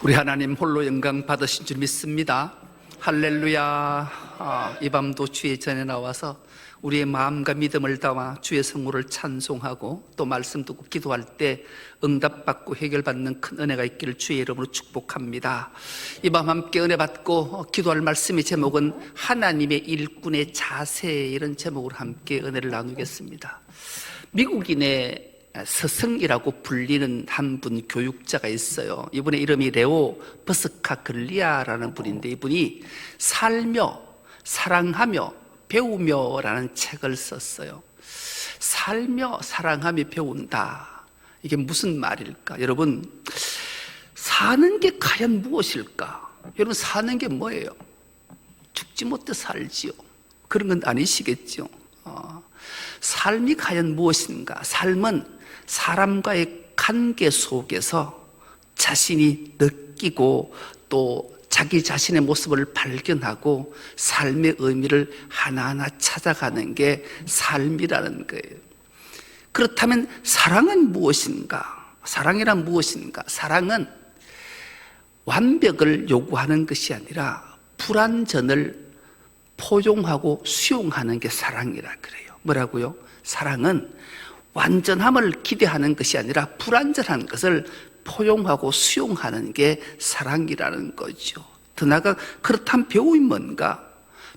우리 하나님 홀로 영광 받으신 줄 믿습니다. 할렐루야. 이 밤도 주의 전에 나와서 우리의 마음과 믿음을 담아 주의 성물을 찬송하고 또 말씀 듣고 기도할 때 응답받고 해결받는 큰 은혜가 있기를 주의 이름으로 축복합니다. 이 밤 함께 은혜 받고 기도할 말씀의 제목은 하나님의 일꾼의 자세, 이런 제목으로 함께 은혜를 나누겠습니다. 미국인의 스승이라고 불리는 한 분 교육자가 있어요. 이분의 이름이 레오 버스카글리아라는 분인데, 이분이 살며 사랑하며 배우며라는 책을 썼어요. 살며 사랑하며 배운다, 이게 무슨 말일까? 여러분, 사는 게 과연 무엇일까? 여러분, 사는 게 뭐예요? 죽지 못해 살지요. 그런 건 아니시겠죠. 삶이 과연 무엇인가? 삶은 사람과의 관계 속에서 자신이 느끼고 또 자기 자신의 모습을 발견하고 삶의 의미를 하나하나 찾아가는 게 삶이라는 거예요. 그렇다면 사랑은 무엇인가? 사랑이란 무엇인가? 사랑은 완벽을 요구하는 것이 아니라 불완전을 포용하고 수용하는 게 사랑이라 그래요. 뭐라고요? 사랑은 완전함을 기대하는 것이 아니라 불완전한 것을 포용하고 수용하는 게 사랑이라는 거죠. 더 나아가 그렇다면 배움이 뭔가?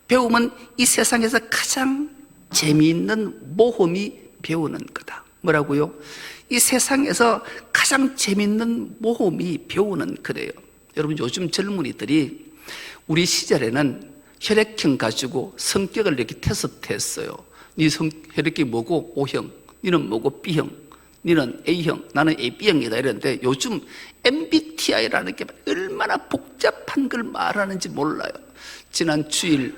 배움은 이 세상에서 가장 재미있는 모험이 배우는 거다. 뭐라고요? 이 세상에서 가장 재미있는 모험이 배우는 거래요. 여러분, 요즘 젊은이들이 우리 시절에는 혈액형 가지고 성격을 이렇게 테스트했어요. 네 혈액형이 뭐고? O형, 너는 뭐고? B형, 너는 A형, 나는 AB형이다 이랬는데, 요즘 MBTI라는 게 얼마나 복잡한 걸 말하는지 몰라요. 지난 주일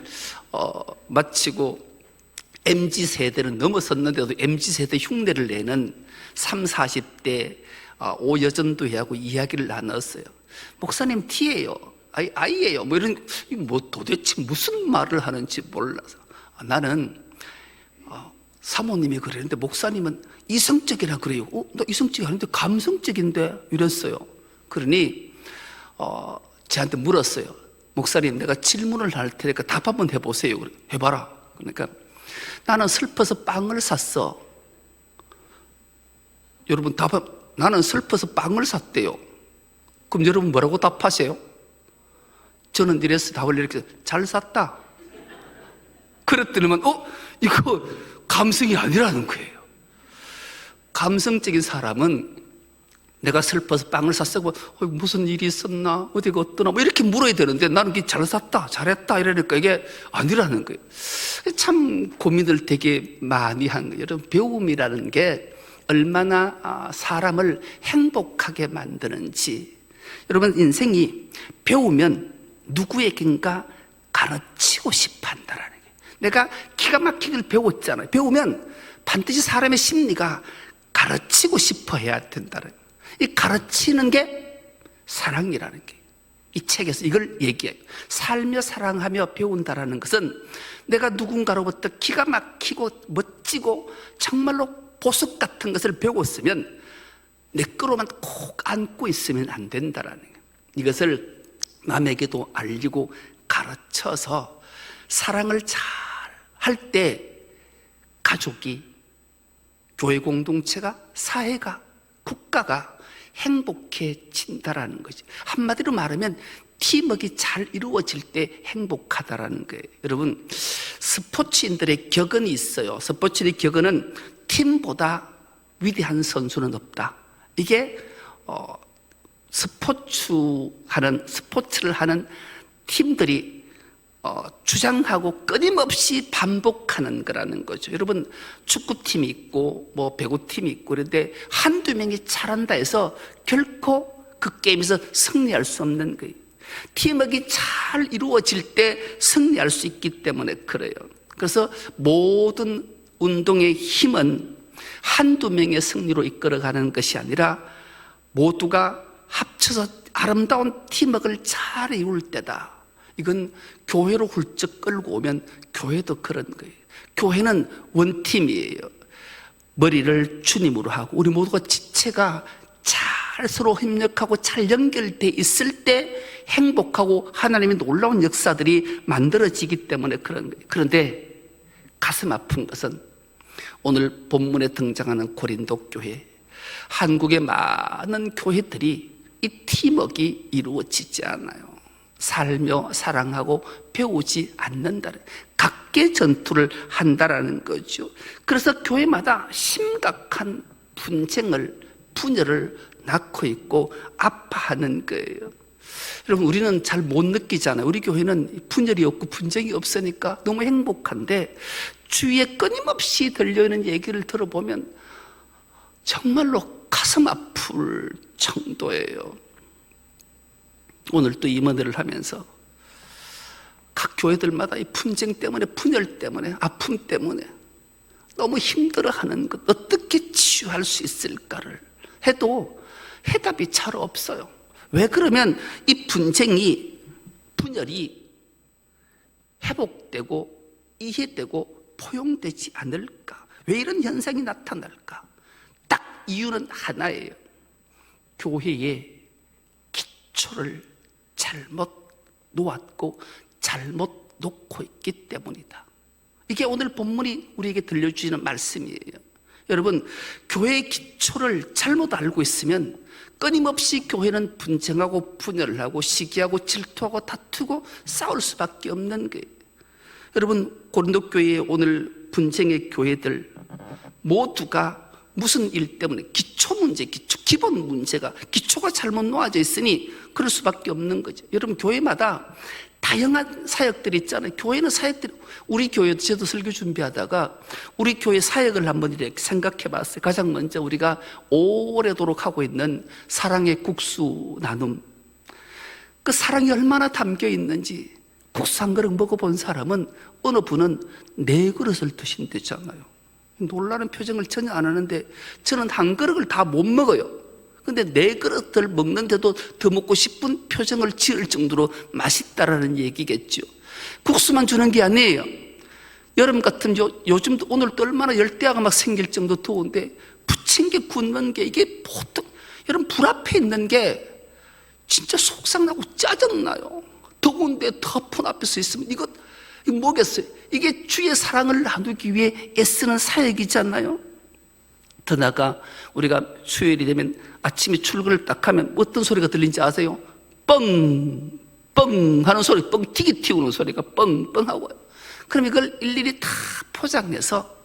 마치고 MZ세대는 넘어섰는데도 MZ세대 흉내를 내는 30, 40대 오여전도회하고 이야기를 나눴어요. 목사님 T예요, I예요, 뭐 이런, 뭐 도대체 무슨 말을 하는지 몰라서. 나는 사모님이 그랬는데 목사님은 이성적이라 그래요. 나 이성적이 아닌데 감성적인데 이랬어요. 그러니 저한테 물었어요. 목사님, 내가 질문을 할 테니까 답 한번 해보세요. 그래. 해봐라. 그러니까 나는 슬퍼서 빵을 샀어. 여러분, 나는 슬퍼서 빵을 샀대요. 그럼 여러분 뭐라고 답하세요? 저는 이래서 답을 이렇게, 잘 샀다. 그랬더니만 이거 감성이 아니라는 거예요. 감성적인 사람은 내가 슬퍼서 빵을 샀어, 무슨 일이 있었나, 어디가 어떠나, 뭐 이렇게 물어야 되는데, 나는 잘 샀다, 잘했다 이러니까 이게 아니라는 거예요. 참 고민을 되게 많이 한 거예요. 여러분, 배움이라는 게 얼마나 사람을 행복하게 만드는지. 여러분, 인생이 배우면 누구에겐가 가르치고 싶어 한다라는 거예요. 내가 기가 막히게 배웠잖아요. 배우면 반드시 사람의 심리가 가르치고 싶어 해야 된다는 거예요. 이 가르치는 게 사랑이라는 게, 이 책에서 이걸 얘기해요. 살며 사랑하며 배운다라는 것은 내가 누군가로부터 기가 막히고 멋지고 정말로 보석 같은 것을 배웠으면 내 거로만 꼭 안고 있으면 안 된다라는 거예요. 이것을 남에게도 알리고 가르쳐서 사랑을 잘 할 때 가족이, 교회 공동체가, 사회가, 국가가 행복해진다라는 거죠. 한마디로 말하면 팀워크가 잘 이루어질 때 행복하다라는 거예요. 여러분, 스포츠인들의 격언이 있어요. 스포츠의 격언은 팀보다 위대한 선수는 없다. 이게 스포츠를 하는 팀들이 주장하고 끊임없이 반복하는 거라는 거죠. 여러분, 축구팀이 있고 뭐 배구팀이 있고 그런데 한두 명이 잘한다 해서 결코 그 게임에서 승리할 수 없는 거예요. 팀워크가 잘 이루어질 때 승리할 수 있기 때문에 그래요. 그래서 모든 운동의 힘은 한두 명의 승리로 이끌어가는 것이 아니라 모두가 합쳐서 아름다운 팀워크를 잘 이룰 때다. 이건 교회로 훌쩍 끌고 오면 교회도 그런 거예요. 교회는 원팀이에요. 머리를 주님으로 하고 우리 모두가 지체가 잘 서로 협력하고 잘 연결돼 있을 때 행복하고 하나님의 놀라운 역사들이 만들어지기 때문에 그런 거예요. 그런데 가슴 아픈 것은 오늘 본문에 등장하는 고린도 교회, 한국의 많은 교회들이 이 팀워크가 이루어지지 않아요. 살며 사랑하고 배우지 않는다는, 각계 전투를 한다라는 거죠. 그래서 교회마다 심각한 분열을 낳고 있고 아파하는 거예요. 여러분, 우리는 잘 못 느끼잖아요. 우리 교회는 분열이 없고 분쟁이 없으니까 너무 행복한데, 주위에 끊임없이 들려오는 얘기를 들어보면 정말로 가슴 아플 정도예요. 오늘 또 임원회를 하면서 각 교회들마다 이 분쟁 때문에, 분열 때문에, 아픔 때문에 너무 힘들어하는 것, 어떻게 치유할 수 있을까를 해도 해답이 잘 없어요. 왜 그러면 이 분쟁이, 분열이 회복되고 이해되고 포용되지 않을까? 왜 이런 현상이 나타날까? 딱 이유는 하나예요. 교회의 기초를 잘못 놓았고 잘못 놓고 있기 때문이다. 이게 오늘 본문이 우리에게 들려주시는 말씀이에요. 여러분, 교회의 기초를 잘못 알고 있으면 끊임없이 교회는 분쟁하고 분열을 하고 시기하고 질투하고 다투고 싸울 수밖에 없는 거예요. 여러분, 고린도 교회의 오늘 분쟁의 교회들 모두가 무슨 일 때문에 기초 문제, 기본 문제가, 기초가 잘못 놓아져 있으니 그럴 수밖에 없는 거죠. 여러분, 교회마다 다양한 사역들이 있잖아요. 교회는 사역들이, 우리 교회도 저도 설교 준비하다가 우리 교회 사역을 한번 이렇게 생각해 봤어요. 가장 먼저 우리가 오래도록 하고 있는 사랑의 국수 나눔, 그 사랑이 얼마나 담겨 있는지 국수 한 그릇 먹어본 사람은 어느 분은 4그릇을 드신대잖아요. 놀라는 표정을 전혀 안 하는데 저는 한 그릇을 다 못 먹어요. 근데 4그릇을 먹는데도 더 먹고 싶은 표정을 지을 정도로 맛있다라는 얘기겠죠. 국수만 주는 게 아니에요. 여름 같은 요즘도 오늘도 얼마나 열대야가 막 생길 정도 더운데 부침개 굽는 게 이게 보통, 여러분, 불 앞에 있는 게 진짜 속상나고 짜증나요. 더운데 덮은 앞에 서 있으면 이거 뭐겠어요? 이게 주의 사랑을 나누기 위해 애쓰는 사역이잖아요. 더 나아가 우리가 수요일이 되면 아침에 출근을 딱 하면 어떤 소리가 들리는지 아세요? 뻥! 뻥! 하는 소리, 뻥 튀기 튀우는 소리가 뻥! 하고요. 그럼 이걸 일일이 다 포장해서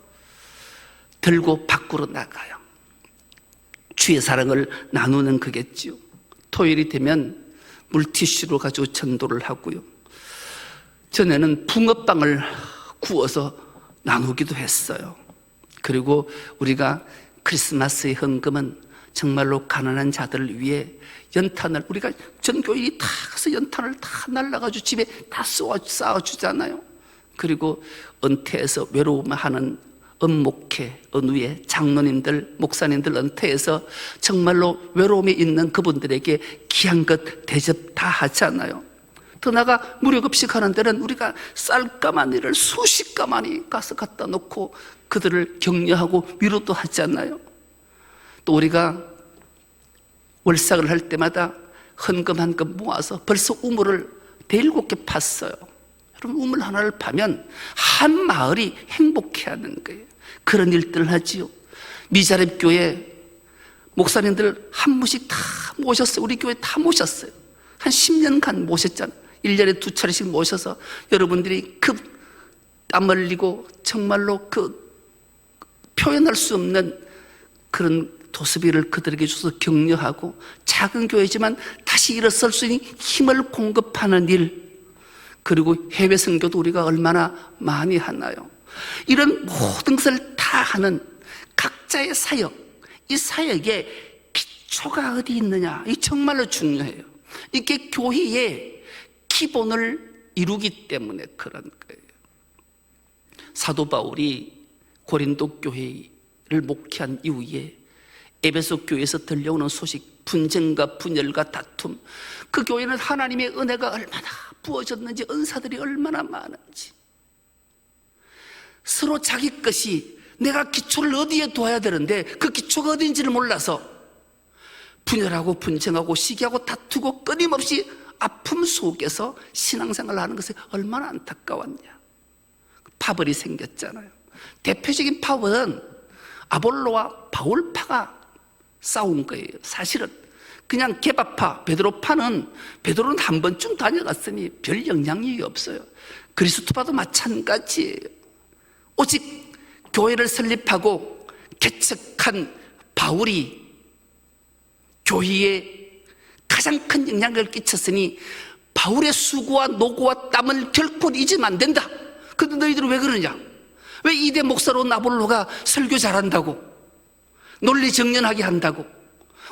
들고 밖으로 나가요. 주의 사랑을 나누는 거겠죠. 토요일이 되면 물티슈로 가지고 전도를 하고요. 전에는 붕어빵을 구워서 나누기도 했어요. 그리고 우리가 크리스마스의 헌금은 정말로 가난한 자들을 위해 연탄을, 우리가 전교인이 다 가서 연탄을 다 날라가지고 집에 다 쌓아주잖아요. 그리고 은퇴해서 외로움하는 은목회, 은우회, 장로님들, 목사님들 은퇴해서 정말로 외로움에 있는 그분들에게 귀한 것 대접 다 하잖아요. 더 나아가 무료급식 하는 데는 우리가 쌀가마니를 수십 가마니 가서 갖다 놓고 그들을 격려하고 위로도 하잖아요. 또 우리가 월삭을 할 때마다 헌금 한 금 모아서 벌써 우물을 7개 팠어요. 여러분, 우물 하나를 파면 한 마을이 행복해하는 거예요. 그런 일들을 하지요. 미자립 교회 목사님들 한 분씩 다 모셨어요. 우리 교회 다 모셨어요. 한 10년간 모셨잖아요. 1년에 2차례씩 모셔서 여러분들이 그 땀 흘리고 정말로 그 표현할 수 없는 그런 도수비를 그들에게 줘서 격려하고, 작은 교회지만 다시 일어설 수 있는 힘을 공급하는 일, 그리고 해외 선교도 우리가 얼마나 많이 하나요? 이런 모든 것을 다 하는 각자의 사역, 이 사역의 기초가 어디 있느냐, 이 정말로 중요해요. 이게 교회의 기본을 이루기 때문에 그런 거예요. 사도 바울이 고린도 교회를 목회한 이후에 에베소 교회에서 들려오는 소식, 분쟁과 분열과 다툼, 그 교회는 하나님의 은혜가 얼마나 부어졌는지, 은사들이 얼마나 많은지, 서로 자기 것이, 내가 기초를 어디에 둬야 되는데 그 기초가 어딘지를 몰라서 분열하고 분쟁하고 시기하고 다투고 끊임없이 아픔 속에서 신앙생활을 하는 것이 얼마나 안타까웠냐. 파벌이 생겼잖아요. 대표적인 파벌은 아볼로와 바울파가 싸운 거예요. 사실은 그냥 개바파, 베드로파는 베드로는 한 번쯤 다녀갔으니 별 영향력이 없어요. 그리스도파도 마찬가지예요. 오직 교회를 설립하고 개척한 바울이 교회에 가장 큰 영향력을 끼쳤으니 바울의 수고와 노고와 땀을 결코 잊으면 안 된다. 근데 너희들은 왜 그러냐? 왜 이대 목사로 온 아볼로가 설교 잘한다고, 논리 정연하게 한다고,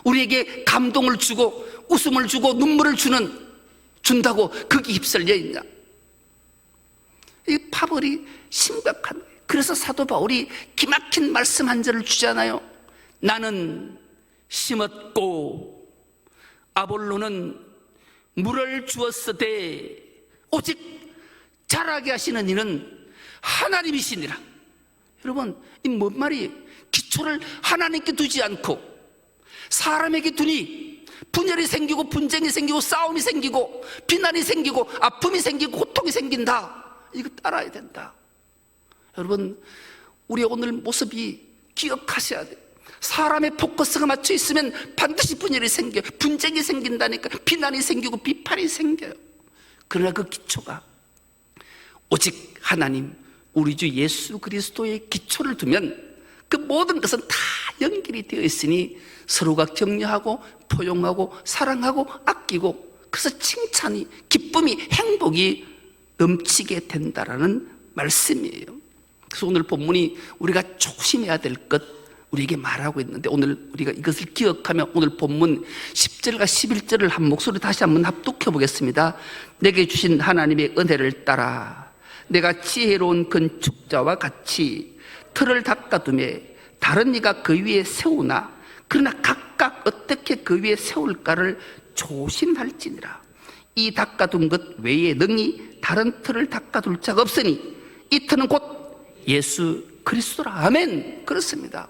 우리에게 감동을 주고 웃음을 주고 눈물을 준다고 거기 휩쓸려 있냐? 이 파벌이 심각한 거예요. 그래서 사도 바울이 기막힌 말씀 한 절을 주잖아요. 나는 심었고 아볼로는 물을 주었으되 오직 자라게 하시는 이는 하나님이시니라. 여러분, 이 뭔 말이에요? 기초를 하나님께 두지 않고 사람에게 두니 분열이 생기고 분쟁이 생기고 싸움이 생기고 비난이 생기고 아픔이 생기고 고통이 생긴다. 이거 따라야 된다. 여러분, 우리 오늘 모습이 기억하셔야 돼요. 사람의 포커스가 맞춰 있으면 반드시 분열이 생겨요. 분쟁이 생긴다니까. 비난이 생기고 비판이 생겨요. 그러나 그 기초가 오직 하나님, 우리 주 예수 그리스도의 기초를 두면 그 모든 것은 다 연결이 되어 있으니 서로가 격려하고 포용하고 사랑하고 아끼고, 그래서 칭찬이, 기쁨이, 행복이 넘치게 된다라는 말씀이에요. 그래서 오늘 본문이 우리가 조심해야 될 것 우리에게 말하고 있는데, 오늘 우리가 이것을 기억하며 오늘 본문 10절과 11절을 한 목소리 다시 한번 합독해 보겠습니다. 내게 주신 하나님의 은혜를 따라 내가 지혜로운 건축자와 같이 틀을 닦아두매 다른 이가 그 위에 세우나 그러나 각각 어떻게 그 위에 세울까를 조심할지니라. 이 닦아둔 것 외에 능히 다른 틀을 닦아둘 자가 없으니 이 틀은 곧 예수 그리스도라. 아멘. 그렇습니다.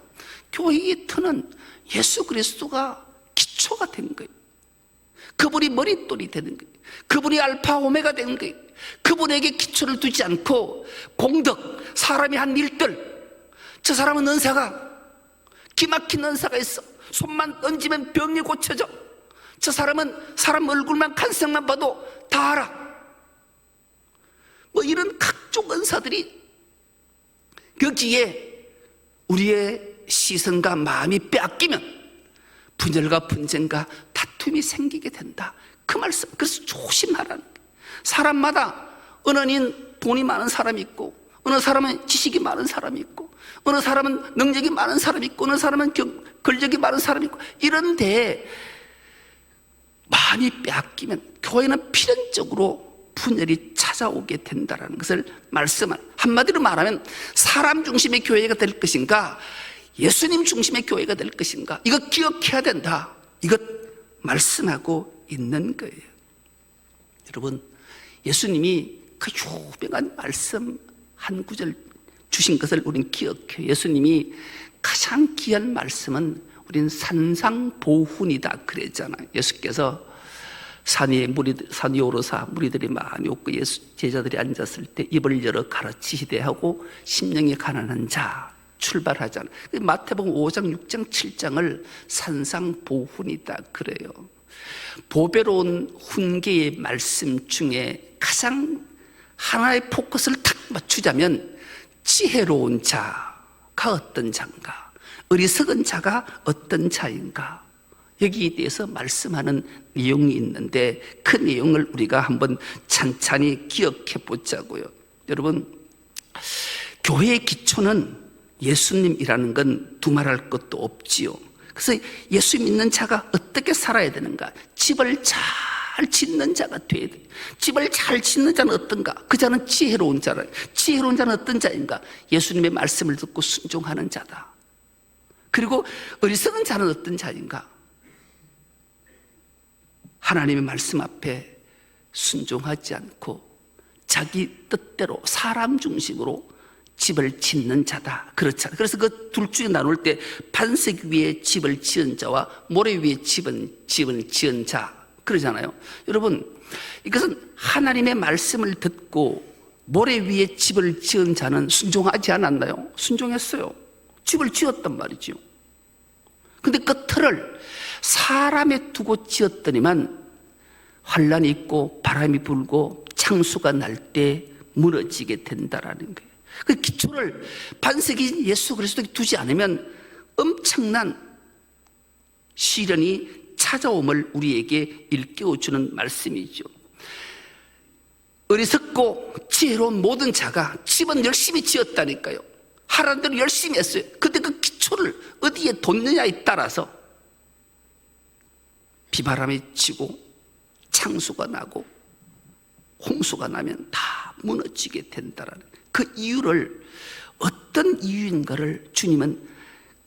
교회의 틀은 예수 그리스도가 기초가 된 거예요. 그분이 머릿돌이 되는 거예요. 그분이 알파 오메가 되는 거예요. 그분에게 기초를 두지 않고 공덕, 사람이 한 일들, 저 사람은 은사가 기막힌 은사가 있어, 손만 던지면 병이 고쳐져, 저 사람은 사람 얼굴만 간색만 봐도 다 알아, 뭐 이런 각종 은사들이 거기에 우리의 시선과 마음이 빼앗기면 분열과 분쟁과 다툼이 생기게 된다. 그 말씀. 그래서 조심하라는 거예요. 사람마다 어느 는 돈이 많은 사람이 있고, 어느 사람은 지식이 많은 사람이 있고, 어느 사람은 능력이 많은 사람이 있고, 어느 사람은 권력이 많은 사람이 있고, 이런데 많이 빼앗기면 교회는 필연적으로 분열이 찾아오게 된다는 것을 말씀한, 한마디로 말하면 사람 중심의 교회가 될 것인가, 예수님 중심의 교회가 될 것인가, 이거 기억해야 된다. 이것 말씀하고 있는 거예요. 여러분, 예수님이 그 유명한 말씀 한 구절 주신 것을 우리는 기억해요. 예수님이 가장 귀한 말씀은 우리는 산상보훈이다 그랬잖아요. 예수께서 산 위에 오르사 무리들이 많이 없고 제자들이 앉았을 때 입을 열어 가르치시되 하고 심령이 가난한 자 출발하잖아요. 마태복음 5장, 6장, 7장을 산상보훈이다 그래요. 보배로운 훈계의 말씀 중에 가장 하나의 포커스를 탁 맞추자면 지혜로운 자가 어떤 자인가, 어리석은 자가 어떤 자인가, 여기에 대해서 말씀하는 내용이 있는데 그 내용을 우리가 한번 찬찬히 기억해 보자고요. 여러분, 교회의 기초는 예수님이라는 건 두말할 것도 없지요. 그래서 예수 믿는 자가 어떻게 살아야 되는가? 집을 잘 짓는 자가 돼야 돼. 집을 잘 짓는 자는 어떤가? 그 자는 지혜로운 자라. 지혜로운 자는 어떤 자인가? 예수님의 말씀을 듣고 순종하는 자다. 그리고 어리석은 자는 어떤 자인가? 하나님의 말씀 앞에 순종하지 않고 자기 뜻대로 사람 중심으로 집을 짓는 자다. 그렇잖아요. 그래서 그 둘 중에 나눌 때 반석 위에 집을 지은 자와 모래 위에 집을 지은 자 그러잖아요. 여러분, 이것은 하나님의 말씀을 듣고 모래 위에 집을 지은 자는 순종하지 않았나요? 순종했어요. 집을 지었단 말이죠. 근데 그 틀을 사람에 두고 지었더니만 환란이 있고 바람이 불고 창수가 날 때 무너지게 된다라는 거예요. 그 기초를 반석이 예수 그리스도에 두지 않으면 엄청난 시련이 찾아옴을 우리에게 일깨워주는 말씀이죠. 어리석고 지혜로운 모든 자가 집은 열심히 지었다니까요. 하라는 대로 열심히 했어요. 근데 그 기초를 어디에 뒀느냐에 따라서 비바람이 치고 창수가 나고 홍수가 나면 다 무너지게 된다라는 그 이유를 어떤 이유인가를 주님은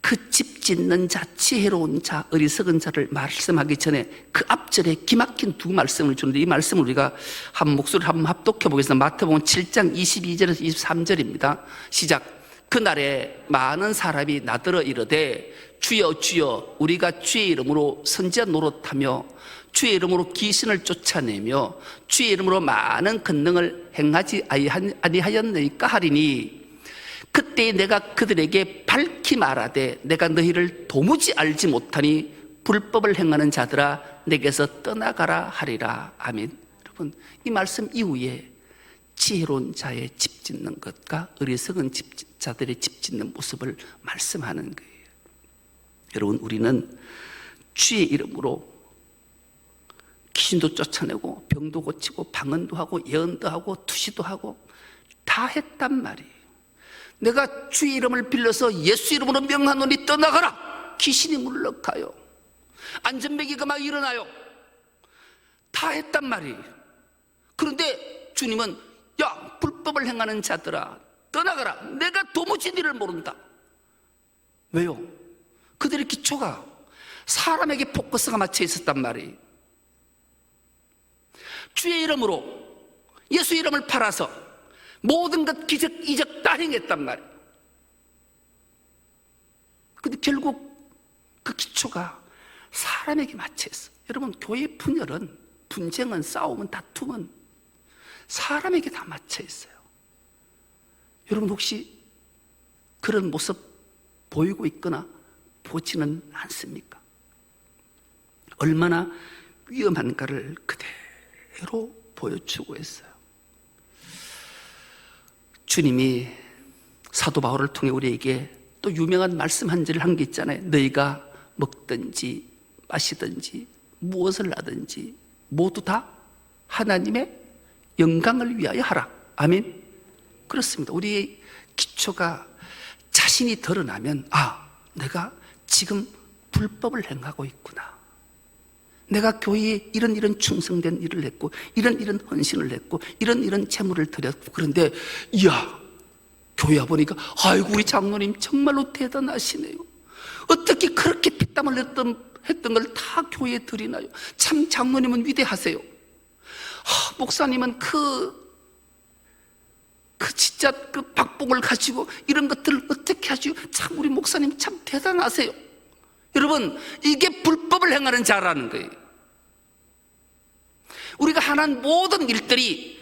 그 집 짓는 자, 지혜로운 자, 어리석은 자를 말씀하기 전에 그 앞절에 기막힌 두 말씀을 주는데 이 말씀을 우리가 한 목소리를 한번 합독해 보겠습니다. 마태복음 7장 22절에서 23절입니다. 시작. 그날에 많은 사람이 나더러 이르되 주여 주여 우리가 주의 이름으로 선지자 노릇하며 주의 이름으로 귀신을 쫓아내며 주의 이름으로 많은 권능을 행하지 아니하였나이까 하리니 그때 내가 그들에게 밝히 말하되 내가 너희를 도무지 알지 못하니 불법을 행하는 자들아 내게서 떠나가라 하리라. 아멘. 여러분, 이 말씀 이후에 지혜로운 자의 집 짓는 것과 어리석은 자들의 집 짓는 모습을 말씀하는 거예요. 여러분, 우리는 주의 이름으로 귀신도 쫓아내고 병도 고치고 방언도 하고 예언도 하고 투시도 하고 다 했단 말이에요. 내가 주의 이름을 빌려서 예수 이름으로 명하노니 떠나가라. 귀신이 물러가요. 안전뱅이가 막 일어나요. 다 했단 말이에요. 그런데 주님은 야, 불법을 행하는 자들아 떠나가라. 내가 도무지 너를 모른다. 왜요? 그들의 기초가 사람에게 포커스가 맞춰 있었단 말이에요. 주의 이름으로 예수 이름을 팔아서 모든 것 기적 이적 다 행했단 말이에요. 근데 결국 그 기초가 사람에게 맞춰 있어. 여러분, 교회 분열은, 분쟁은, 싸움은, 다툼은 사람에게 다 맞춰 있어요. 여러분, 혹시 그런 모습 보이고 있거나 보지는 않습니까? 얼마나 위험한가를 그대로 보여주고 있어요. 주님이 사도 바울을 통해 우리에게 또 유명한 말씀 한 절을 한 게 있잖아요. 너희가 먹든지 마시든지 무엇을 하든지 모두 다 하나님의 영광을 위하여 하라. 아멘. 그렇습니다. 우리의 기초가 자신이 드러나면 내가 지금 불법을 행하고 있구나. 내가 교회에 이런 충성된 일을 했고 이런 헌신을 했고 이런 재물을 드렸고 그런데 이야, 교회 와보니까 아이고 우리 장로님 정말로 대단하시네요. 어떻게 그렇게 피땀을 했던 걸 다 교회에 드리나요? 참 장로님은 위대하세요. 목사님은 진짜 그 박복을 가지고 이런 것들을 어떻게 하시고 참 우리 목사님 참 대단하세요. 여러분, 이게 불법을 행하는 자라는 거예요. 우리가 하는 모든 일들이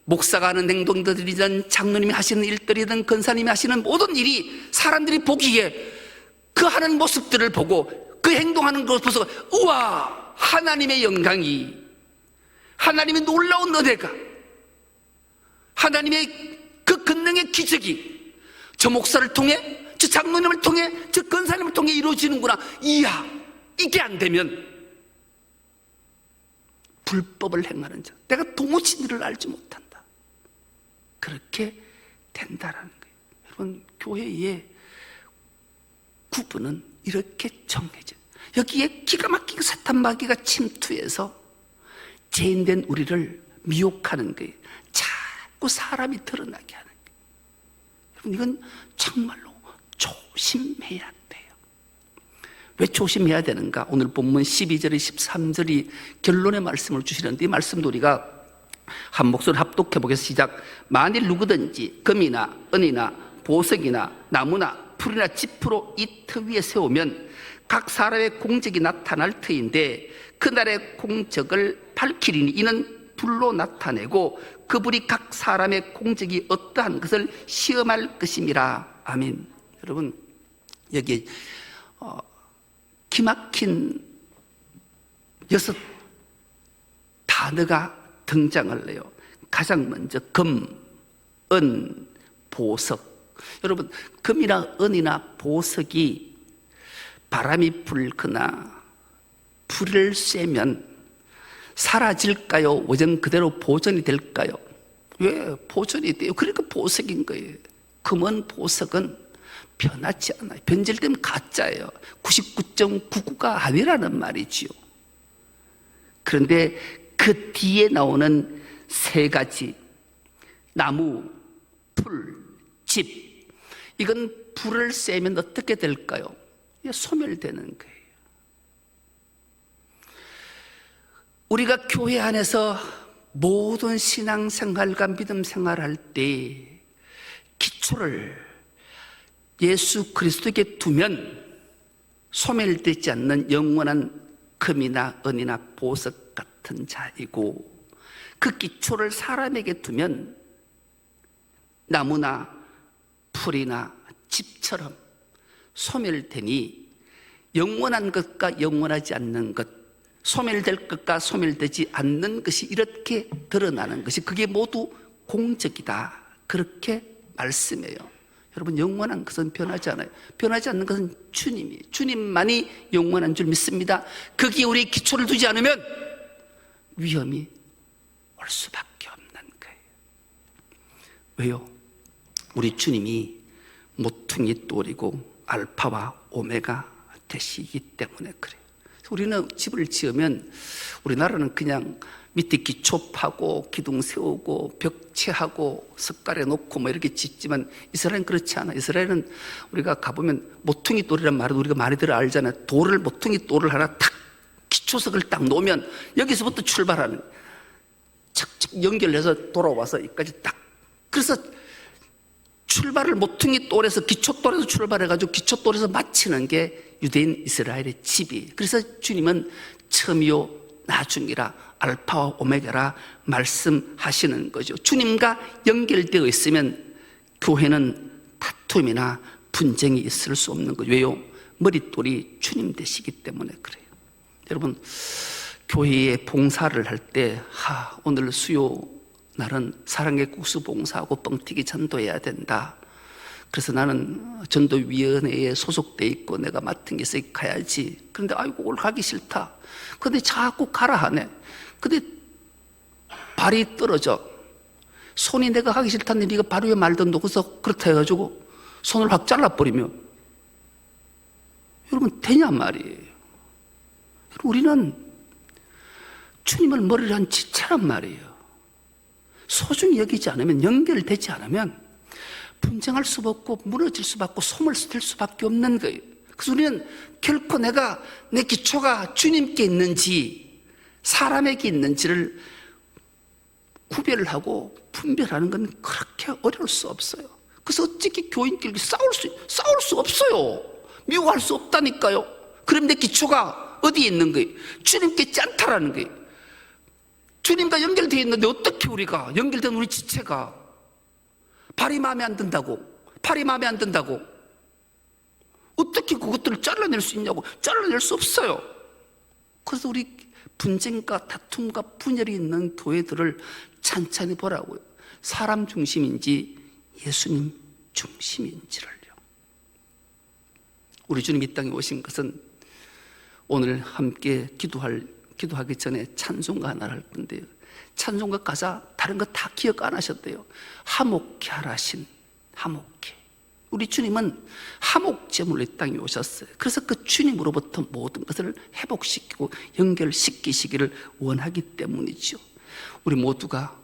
목사가 하는 행동들이든 장로님이 하시는 일들이든 권사님이 하시는 모든 일이 사람들이 보기에 그 하는 모습들을 보고 그 행동하는 것을 보서 우와, 하나님의 영광이, 하나님의 놀라운 은혜가, 하나님의 그 권능의 기적이 저 목사를 통해, 저 장로님을 통해, 저 권사님을 통해 이루어지는구나. 이야, 이게 안 되면 불법을 행하는 자, 내가 도무지 너를 알지 못한다. 그렇게 된다라는 거예요. 여러분, 교회의 구분은 이렇게 정해져. 여기에 기가 막히게 사탄 마귀가 침투해서 죄인된 우리를 미혹하는 거예요. 자꾸 사람이 드러나게 하는 거예요. 여러분, 이건 정말로 조심해야 돼요. 왜 조심해야 되는가? 오늘 본문 12절에 13절이 결론의 말씀을 주시는데 이 말씀도 우리가 한 목소리 합독해 보겠습니다. 시작. 만일 누구든지 금이나 은이나 보석이나 나무나 풀이나 지프로 이 터 위에 세우면 각 사람의 공적이 나타날 터인데 그날의 공적을 밝히리니 이는 불로 나타내고 그 불이 각 사람의 공적이 어떠한 것을 시험할 것임이라. 아멘. 여러분, 여기 기막힌 6 단어가 등장을 해요. 가장 먼저 금, 은, 보석. 여러분, 금이나 은이나 보석이 바람이 불거나 불을 쐬면 사라질까요? 원전 그대로 보존이 될까요? 왜? 보존이 돼요. 그러니까 보석인 거예요. 금은 보석은 변하지 않아요. 변질되면 가짜예요. 99.99가 아니라는 말이지요. 그런데 그 뒤에 나오는 3가지, 나무, 풀, 집, 이건 불을 쐬면 어떻게 될까요? 소멸되는 거예요. 우리가 교회 안에서 모든 신앙생활과 믿음생활할 때 기초를 예수 그리스도에게 두면 소멸되지 않는 영원한 금이나 은이나 보석 같은 자이고, 그 기초를 사람에게 두면 나무나 풀이나 집처럼 소멸되니 영원한 것과 영원하지 않는 것, 소멸될 것과 소멸되지 않는 것이 이렇게 드러나는 것이, 그게 모두 공적이다, 그렇게 말씀해요. 여러분, 영원한 것은 변하지 않아요. 변하지 않는 것은 주님이에요. 주님만이 영원한 줄 믿습니다. 거기에 우리 기초를 두지 않으면 위험이 올 수밖에 없는 거예요. 왜요? 우리 주님이 모퉁이 돌이고 알파와 오메가 되시기 때문에 그래요. 우리는 집을 지으면, 우리나라는 그냥 밑에 기초 파고 기둥 세우고 벽체하고 석가래 놓고 뭐 이렇게 짓지만, 이스라엘은 그렇지 않아. 이스라엘은 우리가 가보면 모퉁이 돌이란 말은 우리가 많이들 알잖아요. 돌을, 모퉁이 돌을 하나 탁 기초석을 딱 놓으면 여기서부터 출발하는, 착착 연결해서 돌아와서 여기까지 딱. 그래서 출발을 모퉁이 돌에서, 기초 돌에서 출발해가지고 기초 돌에서 마치는 게 유대인 이스라엘의 집이. 그래서 주님은 처음이요 나중이라, 알파와 오메가라 말씀하시는 거죠. 주님과 연결되어 있으면 교회는 다툼이나 분쟁이 있을 수 없는 거죠. 왜요? 머릿돌이 주님 되시기 때문에 그래요. 여러분, 교회에 봉사를 할 때, 오늘 수요 날은 사랑의 국수 봉사하고 뻥튀기 전도해야 된다. 그래서 나는 전도위원회에 소속돼 있고 내가 맡은 게 있어 가야지. 그런데 아이고, 오늘 가기 싫다. 근데 자꾸 가라 하네. 근데 발이 떨어져. 손이, 내가 가기 싫다는데 네가 발 위에 말던 놓고서 그렇다 해가지고 손을 확 잘라버리면 여러분 되냐 말이에요. 우리는 주님을 머리를 한 지체란 말이에요. 소중히 여기지 않으면, 연결되지 않으면 분쟁할 수밖에 없고 무너질 수밖에 없고 소멸될 수밖에 없는 거예요. 그래서 우리는 결코 내 기초가 주님께 있는지 사람에게 있는지를 구별을 하고 분별하는 건 그렇게 어려울 수 없어요. 그래서 어떻게 교인끼리 싸울 수 없어요. 미워할 수 없다니까요. 그럼 내 기초가 어디에 있는 거예요? 주님께 있지 않다라는 거예요. 주님과 연결되어 있는데 어떻게 우리가, 연결된 우리 지체가 발이 마음에 안 든다고, 팔이 마음에 안 든다고 어떻게 그것들을 잘라낼 수 있냐고. 잘라낼 수 없어요. 그래서 우리 분쟁과 다툼과 분열이 있는 교회들을 찬찬히 보라고요. 사람 중심인지 예수님 중심인지를요. 우리 주님 이 땅에 오신 것은, 오늘 함께 기도하기 전에 찬송가 하나를 할 건데요, 찬송가 가사 다른 거 다 기억 안 하셨대요. 화목케 하라신, 화목케. 우리 주님은 화목제물로 이 땅에 오셨어요. 그래서 그 주님으로부터 모든 것을 회복시키고 연결시키시기를 원하기 때문이죠. 우리 모두가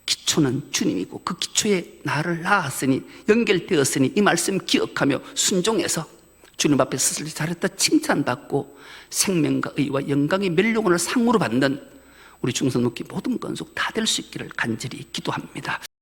기초는 주님이고 그 기초에 나를 낳았으니, 연결되었으니 이 말씀 기억하며 순종해서 주님 앞에 스스로 잘했다 칭찬받고 생명과 의와 영광의 멸류관을 상으로 받는 우리 중선 높기 모든 건속 다 될 수 있기를 간절히 기도합니다.